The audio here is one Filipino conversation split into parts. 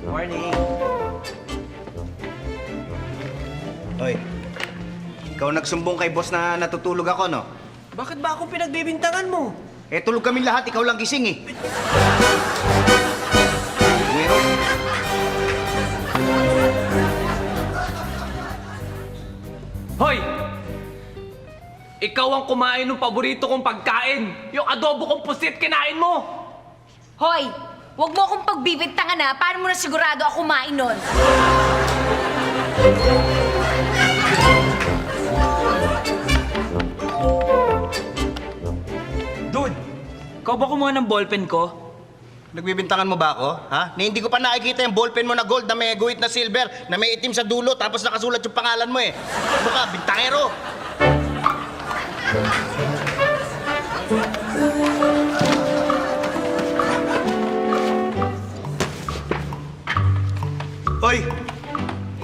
Morning. Hoy, ikaw nagsumbong kay boss na natutulog ako, no? Bakit ba ako pinagbibintangan mo? Eh, tulog kami lahat, ikaw lang gising eh. Meron. Hoy! Ikaw ang kumain ng paborito kong pagkain. Yung adobo kong pusit, kinain mo! Hoy! Huwag mo akong pagbibintangan ha. Paano mo na sigurado ako kumain nun? Dude, ikaw ba kumuha ng ballpen ko? Nagbibintangan mo ba ako? Ha? Na hindi ko pa nakikita yung ballpen mo na gold na may guhit na silver, na may itim sa dulo, tapos nakasulat yung pangalan mo eh. Ano ka, bintangero? Hoy!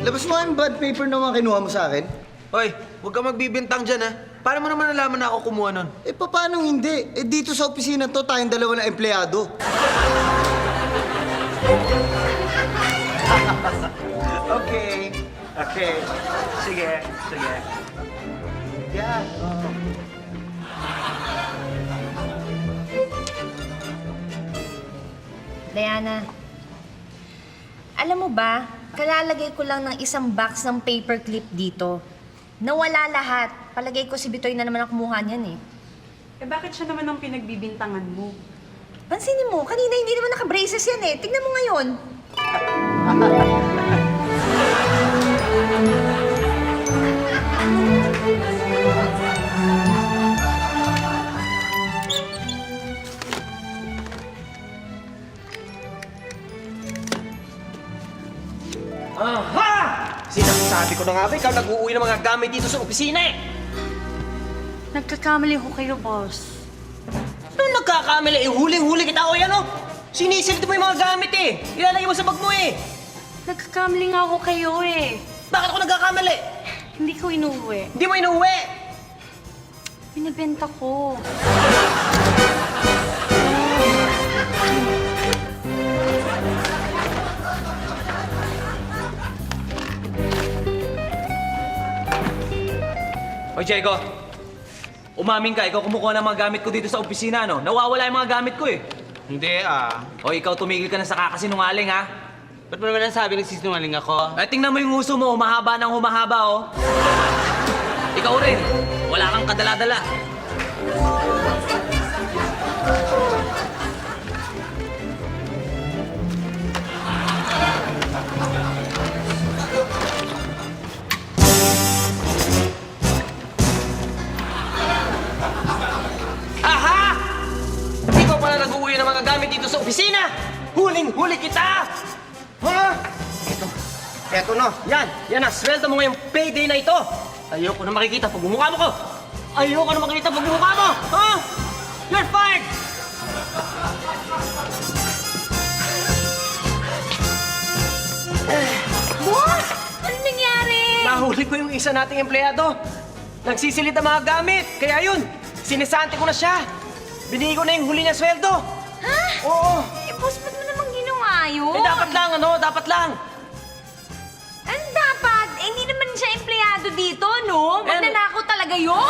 Labas mo yung bad paper na mga kinuha mo sa akin. Hoy, huwag ka magbibintang dyan ha. Paano mo naman nalaman na ako kumuha nun? Eh, paano hindi? Eh, dito sa opisina to, tayong dalawa na empleyado. Okay. Okay. Sige. Sige. Yeah. Diana, alam mo ba, kalalagay ko lang ng isang box ng paperclip dito. Nawala lahat. Palagay ko si Bitoy na naman ang kumuha niyan eh. Eh bakit siya naman ang pinagbibintangan mo? Pansinin mo, kanina hindi naman naka-braces yan eh. Tignan mo ngayon. Aha! Sinasabi ko na nga ba, ikaw nag-uuwi ng mga gamit dito sa opisina eh! Nagkakamali ko kayo, boss. Ano nagkakamali? Eh, huling-huli kita o yan o! Sinisilip mo yung mga gamit eh! Ilalagay mo sa bag mo eh! Nagkakamali nga ako kayo eh. Bakit ako nagkakamali? Hindi ko inuwi. Hindi mo inuwi! Binibenta ko. Hoy, Diego! Umamin ka, ikaw kumukuha ng mga gamit ko dito sa opisina, no? Nawawala yung mga gamit ko eh. Hindi ah. Hoy, ikaw tumigil ka na sa kakasinungaling, ha? Ba't mo naman nasabi nagsisinungaling ako? Eh, tingnan mo yung uso mo, humahaba ng humahaba, oh. Ikaw rin, wala kang kadala-dala. Aha! Ikaw pala nag-uuwi ng mga gamit dito sa opisina! Huling-huli kita! Ha? Eto no. Yan na, sweldo mo ngayong payday na ito! Ayoko na makikita pagmumukha mo ko! Ayoko na makikita pagmumukha mo! Ha? You're fired! Boss! Ano nangyari? Nahuli ko yung isa nating empleyado. Nagsisilid ang mga gamit. Kaya yun, sinisante ko na siya. Binigay ko na yung huli niya sweldo. Ha? Oo. Eh, boss, ba't mo naman ginawa yun? Eh, dapat lang, ano? Dapat lang. Ano dapat? Eh, hindi naman siya empleyado dito, no? Magnanakaw talaga yun!